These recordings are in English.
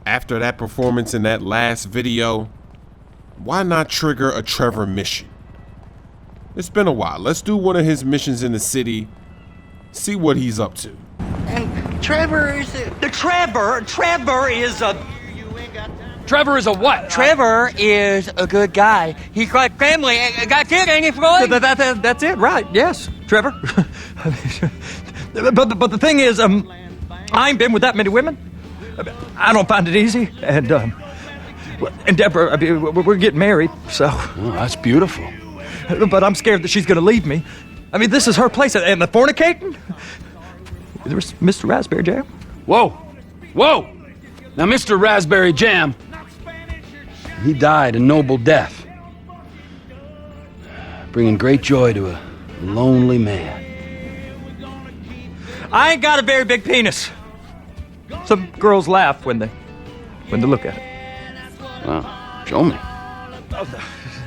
After that performance in that last video, why not trigger a Trevor mission? It's been a while. Let's do one of his missions in the city, see what he's up to. And Trevor is a what? Trevor is a good guy. He's like family. Got kid, ain't he, Floyd? That's it, right? Yes, Trevor. but the thing is, I ain't been with that many women. I don't find it easy, and Deborah, I mean, we're getting married, so. Oh, that's beautiful. But I'm scared that she's gonna leave me. I mean, this is her place, and the fornicating. There's Mr. Raspberry Jam. Whoa. Now, Mr. Raspberry Jam, he died a noble death, bringing great joy to a lonely man. I ain't got a very big penis. Some girls laugh when they look at it. Well, show me.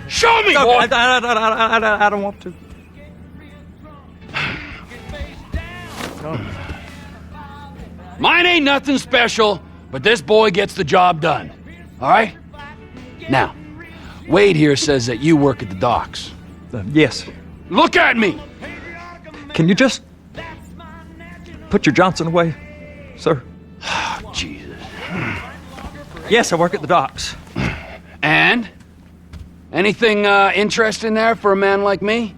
Show me, No, boy! I don't want to. Mine ain't nothing special, but this boy gets the job done. All right? Now, Wade here says that you work at the docks. Yes. Look at me! Can you just put your Johnson away, sir? Oh, Jesus. Yes, I work at the docks. And? Anything interesting there for a man like me?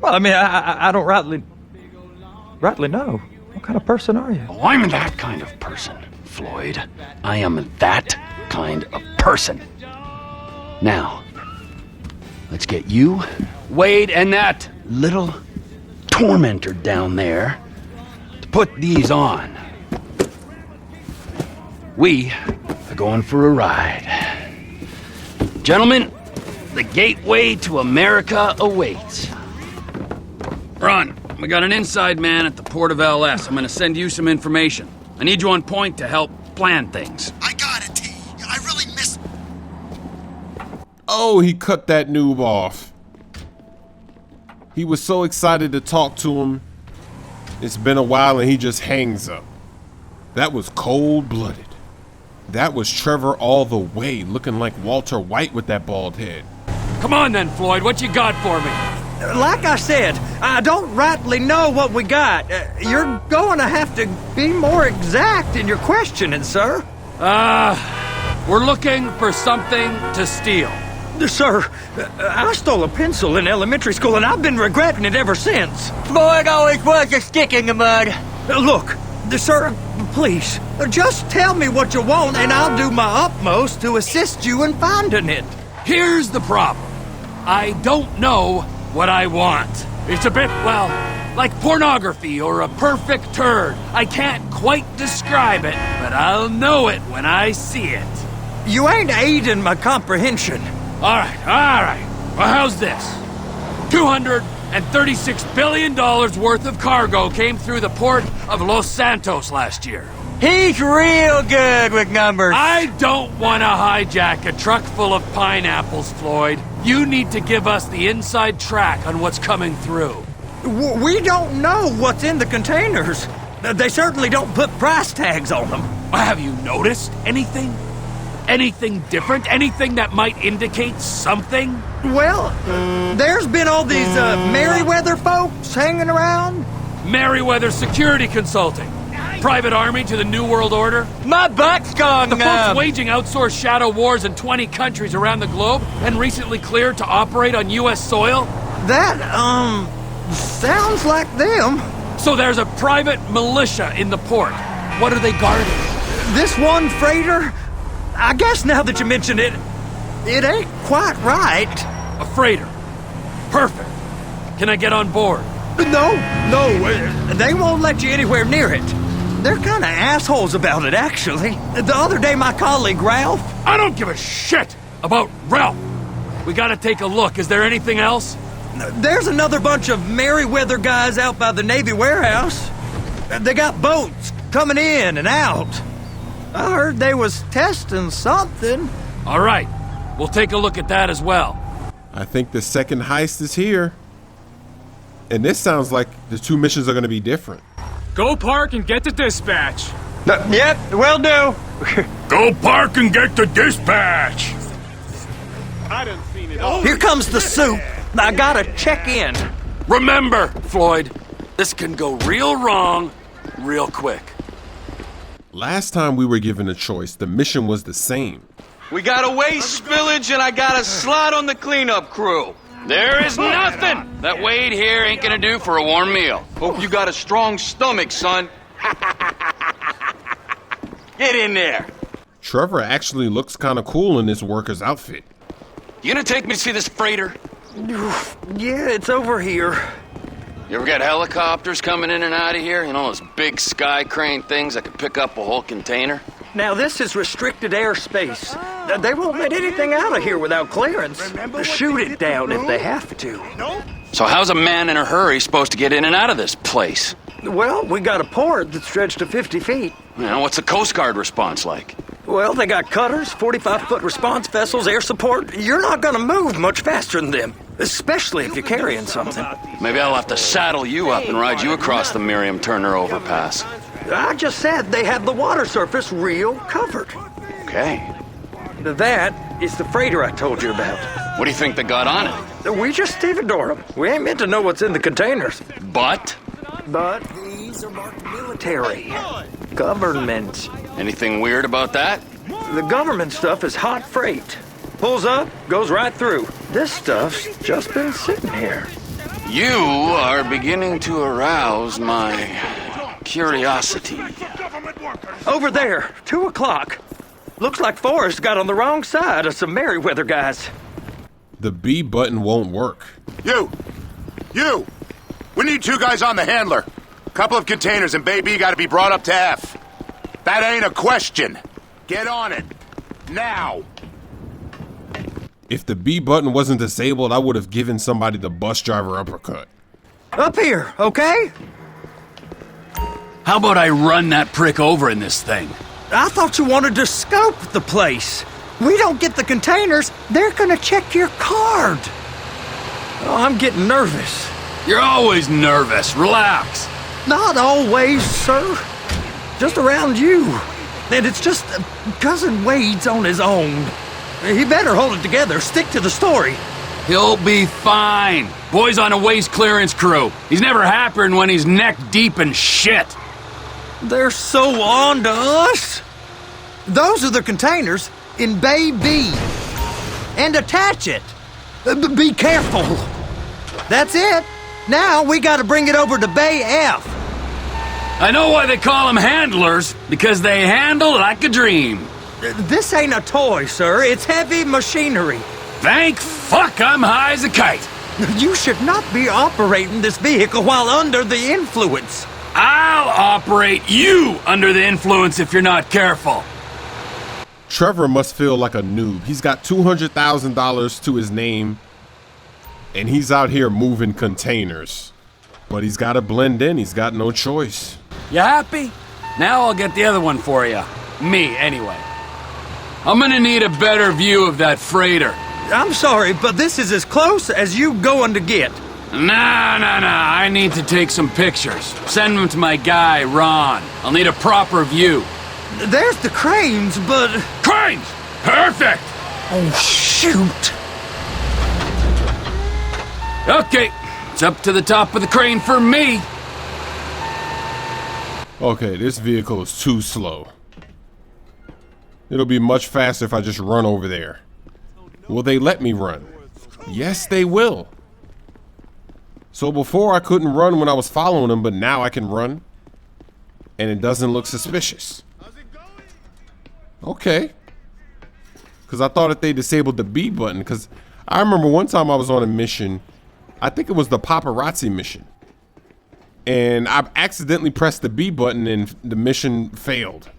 Well, I mean, I don't rightly know. What kind of person are you? Oh, I'm that kind of person, Floyd. I am that kind of person. Now, let's get you, Wade, and that little tormentor down there to put these on. We are going for a ride. Gentlemen, the gateway to America awaits. Ron, we got an inside man at the port of LS. I'm gonna send you some information. I need you on point to help plan things. I got it, T. I really miss... Oh, he cut that noob off. He was so excited to talk to him. It's been a while and he just hangs up. That was cold-blooded. That was Trevor all the way, looking like Walter White with that bald head. Come on then, Floyd, what you got for me? Like I said, I don't rightly know what we got. You're going to have to be more exact in your questioning, sir. We're looking for something to steal. Sir, I stole a pencil in elementary school, and I've been regretting it ever since. Floyd always was a stick in the mud. Look, sir, please, just tell me what you want, and I'll do my utmost to assist you in finding it. Here's the problem. I don't know what I want. It's a bit, well, like pornography or a perfect turd. I can't quite describe it, but I'll know it when I see it. You ain't aiding my comprehension. All right. Well, how's this? $236 billion worth of cargo came through the port of Los Santos last year. He's real good with numbers. I don't want to hijack a truck full of pineapples, Floyd. You need to give us the inside track on what's coming through. We don't know what's in the containers. They certainly don't put price tags on them. Have you noticed anything? Anything different? Anything that might indicate something? Well, there's been all these Merryweather folks hanging around. Merryweather Security Consulting. Private army to the New World Order. My butt's gone The folks numb. waging outsourced shadow wars in 20 countries around the globe and recently cleared to operate on U.S. soil. That, sounds like them. So there's a private militia in the port. What are they guarding? This one freighter, I guess now that you mention it, it ain't quite right. A freighter. Perfect. Can I get on board? No, they won't let you anywhere near it. They're kind of assholes about it, actually. The other day, my colleague, Ralph... I don't give a shit about Ralph. We gotta take a look. Is there anything else? There's another bunch of Merryweather guys out by the Navy warehouse. They got boats coming in and out. I heard they was testing something. All right. We'll take a look at that as well. I think the second heist is here. And this sounds like the two missions are going to be different. Go park and get to dispatch. Yep, will do. Go park and get the dispatch. Here comes the soup. I gotta check in. Remember, Floyd, this can go real wrong real quick. Last time we were given a choice, the mission was the same. We got a waste spillage and I got a slot on the cleanup crew. There is nothing that Wade here ain't gonna do for a warm meal. Hope you got a strong stomach, son. Get in there. Trevor actually looks kind of cool in this worker's outfit. You gonna take me to see this freighter? Yeah, it's over here. You ever got helicopters coming in and out of here? You know, those big sky crane things that could pick up a whole container? Now, this is restricted airspace. They won't let anything out of here without clearance. Shoot it down if they have to. So how's a man in a hurry supposed to get in and out of this place? Well, we got a port that's stretched to 50 feet. You know, what's the Coast Guard response like? Well, they got cutters, 45-foot response vessels, air support. You're not gonna move much faster than them, especially if you're carrying something. Maybe I'll have to saddle you up and ride you across the Miriam Turner overpass. I just said they have the water surface real covered. Okay. That is the freighter I told you about. What do you think they got on it? We just stevedore them. We ain't meant to know what's in the containers. But? But these are marked military. Government. Anything weird about that? The government stuff is hot freight. Pulls up, goes right through. This stuff's just been sitting here. You are beginning to arouse my curiosity. Over there, 2 o'clock. Looks like Forrest got on the wrong side of some Merryweather guys. The B button won't work. You! We need 2 guys on the handler. Couple of containers and Bay B gotta be brought up to F. That ain't a question. Get on it. Now. If the B button wasn't disabled, I would have given somebody the bus driver uppercut. Up here, okay? How about I run that prick over in this thing? I thought you wanted to scope the place. We don't get the containers, they're gonna check your card. Oh, I'm getting nervous. You're always nervous. Relax. Not always, sir. Just around you. And it's just Cousin Wade's on his own. He better hold it together, stick to the story. He'll be fine. Boy's on a waste clearance crew. He's never happier than when he's neck deep in shit. They're so on to us. Those are the containers in Bay B. And attach it. Be careful. That's it. Now we gotta bring it over to Bay F. I know why they call them handlers, because they handle like a dream. This ain't a toy, sir. It's heavy machinery. Thank fuck I'm high as a kite. You should not be operating this vehicle while under the influence. I'll operate you under the influence if you're not careful. Trevor must feel like a noob. He's got $200,000 to his name, and he's out here moving containers. But he's got to blend in. He's got no choice. You happy? Now I'll get the other one for you. Me, anyway. I'm gonna need a better view of that freighter. I'm sorry, but this is as close as you going to get. Nah. I need to take some pictures. Send them to my guy, Ron. I'll need a proper view. There's the cranes, but... Cranes! Perfect! Oh, shoot. Okay, it's up to the top of the crane for me. Okay, this vehicle is too slow. It'll be much faster if I just run over there. Will they let me run? Yes, they will. So before I couldn't run when I was following them, but now I can run. And it doesn't look suspicious. Okay. Because I thought that they disabled the B button. Because I remember one time I was on a mission. I think it was the paparazzi mission. And I accidentally pressed the B button and the mission failed.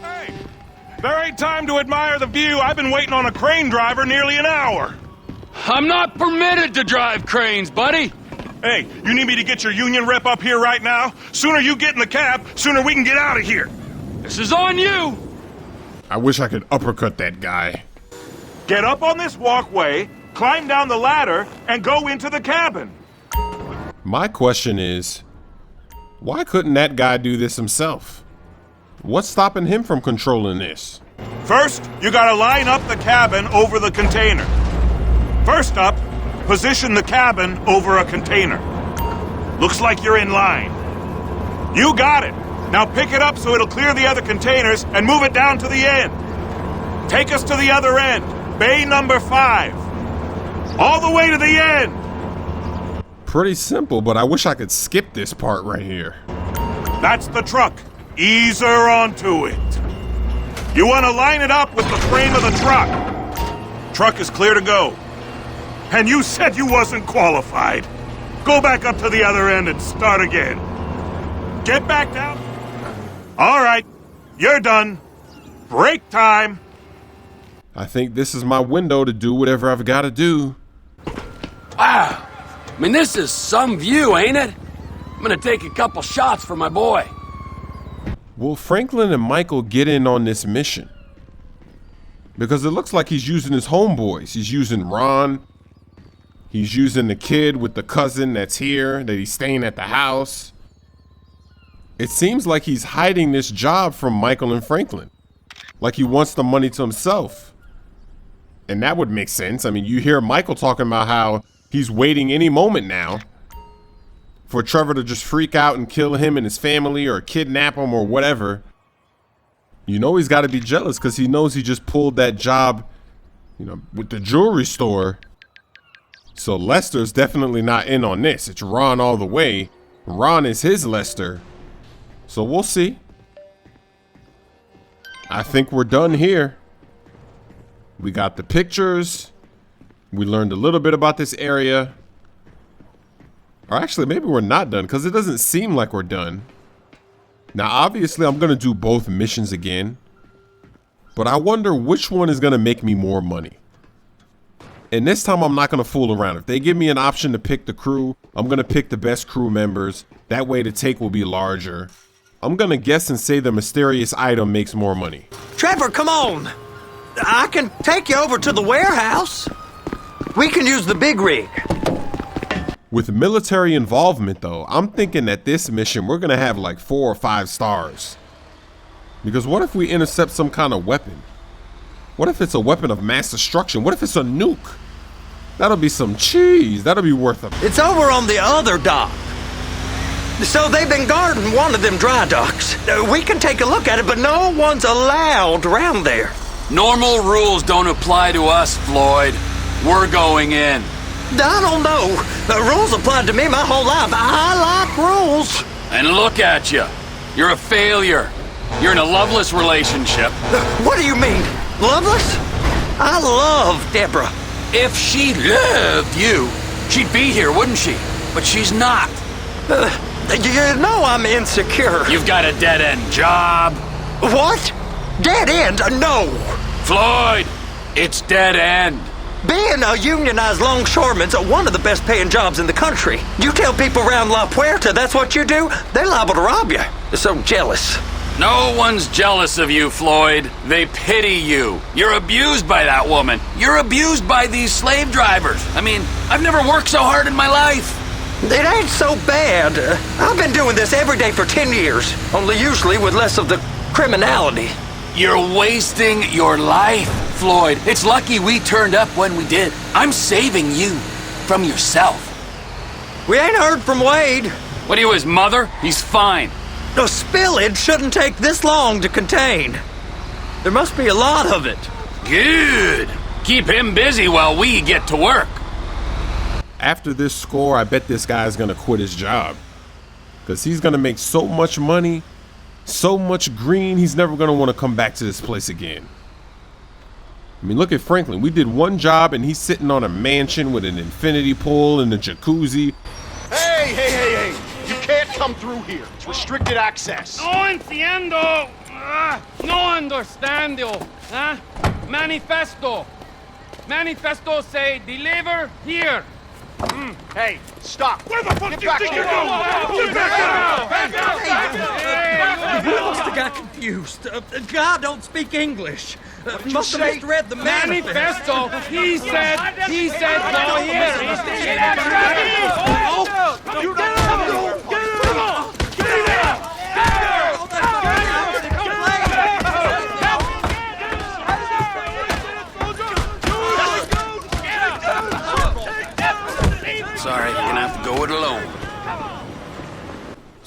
Hey, there ain't time to admire the view. I've been waiting on a crane driver nearly an hour. I'm not permitted to drive cranes, buddy. Hey, you need me to get your union rep up here right now? Sooner you get in the cab, sooner we can get out of here. This is on you. I wish I could uppercut that guy. Get up on this walkway, climb down the ladder, and go into the cabin. My question is, why couldn't that guy do this himself? What's stopping him from controlling this? First, you gotta line up the cabin over the container. First up, position the cabin over a container. Looks like you're in line. You got it. Now pick it up so it'll clear the other containers and move it down to the end. Take us to the other end, bay number 5. All the way to the end. Pretty simple, but I wish I could skip this part right here. That's the truck. Ease her onto it. You want to line it up with the frame of the truck. Truck is clear to go. And you said you wasn't qualified. Go back up to the other end and start again. Get back down. All right, you're done. Break time. I think this is my window to do whatever I've got to do. Wow. I mean, this is some view, ain't it? I'm gonna take a couple shots for my boy. Will Franklin and Michael get in on this mission? Because it looks like he's using his homeboys. He's using Ron. He's using the kid with the cousin that's here, that he's staying at the house. It seems like he's hiding this job from Michael and Franklin. Like he wants the money to himself. And that would make sense. I mean, you hear Michael talking about how he's waiting any moment now for Trevor to just freak out and kill him and his family or kidnap him or whatever. You know he's got to be jealous because he knows he just pulled that job, you know, with the jewelry store. So Lester's definitely not in on this. It's Ron all the way. Ron is his Lester. So we'll see. I think we're done here. We got the pictures. We learned a little bit about this area. Or actually, maybe we're not done because it doesn't seem like we're done. Now, obviously, I'm going to do both missions again. But I wonder which one is going to make me more money. And this time, I'm not going to fool around. If they give me an option to pick the crew, I'm going to pick the best crew members. That way, the take will be larger. I'm going to guess and say the mysterious item makes more money. Trevor, come on. I can take you over to the warehouse. We can use the big rig. With military involvement, though, I'm thinking that this mission, we're going to have like 4 or 5 stars. Because what if we intercept some kind of weapon? What if it's a weapon of mass destruction? What if it's a nuke? That'll be some cheese. That'll be worth it. It's over on the other dock. So they've been guarding one of them dry docks. We can take a look at it, but no one's allowed around there. Normal rules don't apply to us, Floyd. We're going in. I don't know. The rules applied to me my whole life. I like rules. And look at you. You're a failure. You're in a loveless relationship. What do you mean? Loveless? I love Deborah. If she loved you, she'd be here, wouldn't she? But she's not. You know I'm insecure. You've got a dead-end job. What? Dead end? No. Floyd, it's dead end. Being a unionized longshoreman's one of the best paying jobs in the country. You tell people around La Puerta that's what you do, they're liable to rob you. They're so jealous. No one's jealous of you, Floyd. They pity you. You're abused by that woman. You're abused by these slave drivers. I mean, I've never worked so hard in my life. It ain't so bad. I've been doing this every day for 10 years, only usually with less of the criminality. You're wasting your life, Floyd. It's lucky we turned up when we did. I'm saving you from yourself. We ain't heard from Wade. What are you, his mother? He's fine. The spillage shouldn't take this long to contain. There must be a lot of it. Good. Keep him busy while we get to work. After this score, I bet this guy's going to quit his job. Because he's going to make so much money, so much green, he's never going to want to come back to this place again. I mean, look at Franklin. We did one job and he's sitting on a mansion with an infinity pool and a jacuzzi. Hey! You can't come through here. It's restricted access. No entiendo. No understando. Manifesto. Manifesto say deliver here. Hey, stop. Where the fuck Get do you back think here. you're going? Get back out! You must have got confused. God don't speak English. you Must have say? misread the manifest. Manifesto. He said no here. Get out!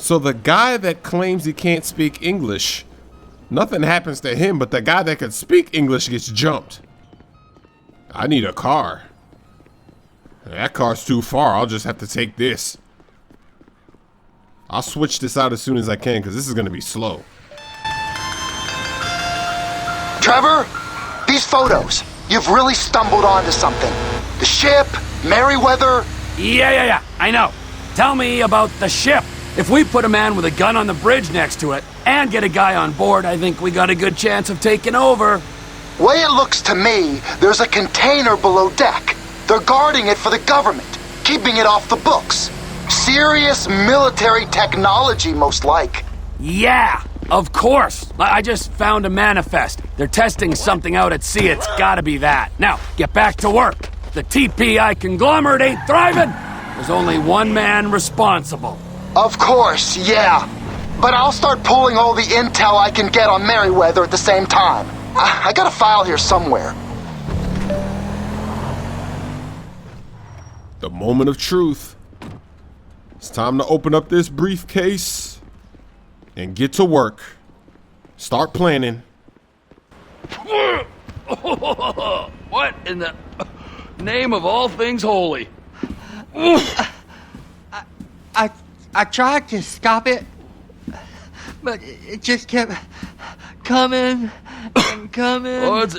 So the guy that claims he can't speak English, nothing happens to him, but the guy that can speak English gets jumped. I need a car. That car's too far. I'll just have to take this. I'll switch this out as soon as I can because this is going to be slow. Trevor, these photos. You've really stumbled onto something. The ship, Merryweather. Yeah, I know. Tell me about the ship. If we put a man with a gun on the bridge next to it and get a guy on board, I think we got a good chance of taking over. Way it looks to me, there's a container below deck. They're guarding it for the government, keeping it off the books. Serious military technology, most like. Yeah, of course. I just found a manifest. They're testing something out at sea. It's gotta be that. Now, get back to work. The TPI conglomerate ain't thriving. There's only one man responsible. Of course, yeah. But I'll start pulling all the intel I can get on Merryweather at the same time. I got a file here somewhere. The moment of truth. It's time to open up this briefcase and get to work. Start planning. What in the name of all things holy? I tried to stop it, but it just kept coming and coming. Oh, it's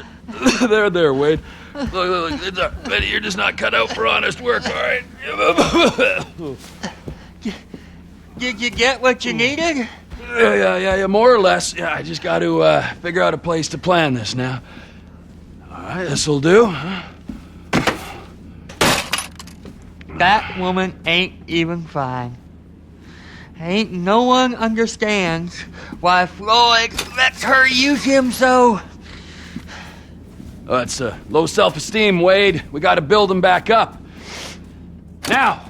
there, Wade. Look, Betty, you're just not cut out for honest work, all right? Did you get what you needed? Yeah, more or less. Yeah, I just got to figure out a place to plan this now. All right, this'll do. That woman ain't even fine. Ain't no one understands why Floyd lets her use him so. Oh, that's low self-esteem, Wade. We got to build him back up. Now.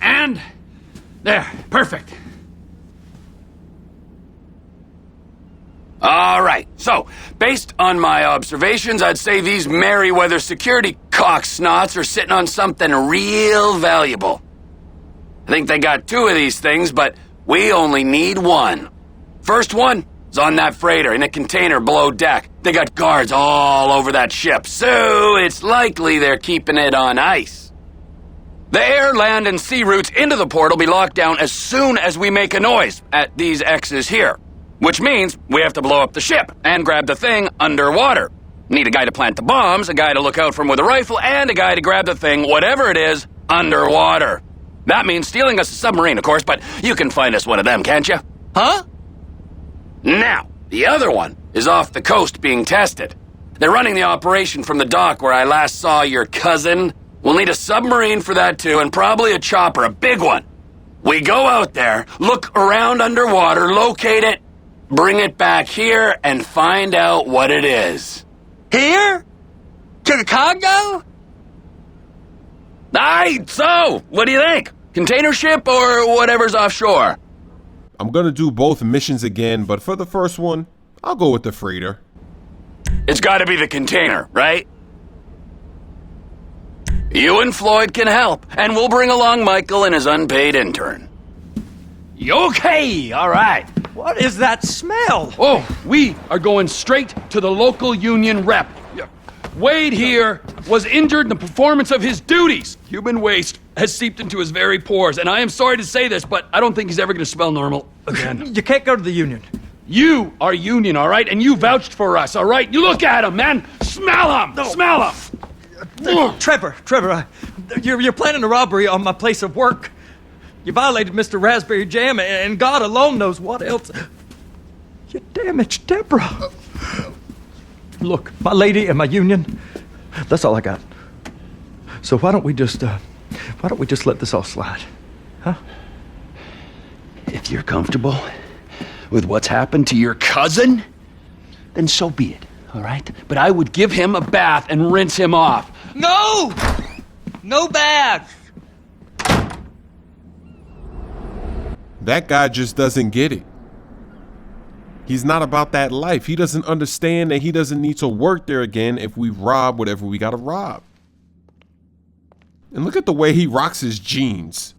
And there, perfect. All right, so, based on my observations, I'd say these Merryweather security cocksnots are sitting on something real valuable. I think they got 2 of these things, but we only need 1. First one is on that freighter in a container below deck. They got guards all over that ship, so it's likely they're keeping it on ice. The air, land, and sea routes into the port will be locked down as soon as we make a noise at these X's here. Which means we have to blow up the ship and grab the thing underwater. Need a guy to plant the bombs, a guy to look out for him with a rifle, and a guy to grab the thing, whatever it is, underwater. That means stealing us a submarine, of course, but you can find us one of them, can't you? Huh? Now, the other one is off the coast being tested. They're running the operation from the dock where I last saw your cousin. We'll need a submarine for that too, and probably a chopper, a big one. We go out there, look around underwater, locate it, bring it back here, and find out what it is. Here? To the Congo? Aye, so, what do you think? Container ship or whatever's offshore? I'm gonna do both missions again, but for the first one, I'll go with the freighter. It's gotta be the container, right? You and Floyd can help, and we'll bring along Michael and his unpaid intern. Okay, all right. What is that smell? Oh, we are going straight to the local union rep. Wade here was injured in the performance of his duties. Human waste has seeped into his very pores, and I am sorry to say this, but I don't think he's ever going to smell normal again. You can't go to the union. You are union, all right? And you vouched for us, all right? You look at him, man. Smell him. No. Smell him. Trevor, you're planning a robbery on my place of work. You violated Mr. Raspberry Jam, and God alone knows what else. You damaged Deborah. Look, my lady and my union, that's all I got. So why don't we just let this all slide? Huh? If you're comfortable with what's happened to your cousin, then so be it, all right? But I would give him a bath and rinse him off. No! No bags! That guy just doesn't get it. He's not about that life. He doesn't understand that he doesn't need to work there again if we rob whatever we gotta rob. And look at the way he rocks his jeans.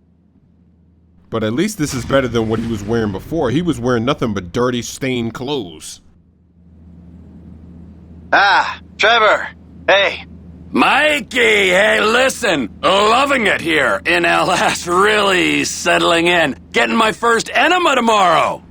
But at least this is better than what he was wearing before. He was wearing nothing but dirty, stained clothes. Ah, Trevor. Hey. Mikey, hey, listen. Loving it here in LS. Really settling in. Getting my first enema tomorrow.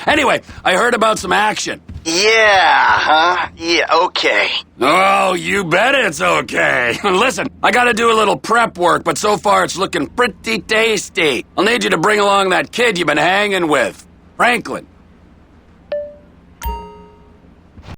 Anyway, I heard about some action. Yeah, huh? Yeah, okay. Oh, you bet it's okay. Listen, I gotta do a little prep work, but so far it's looking pretty tasty. I'll need you to bring along that kid you've been hanging with, Franklin.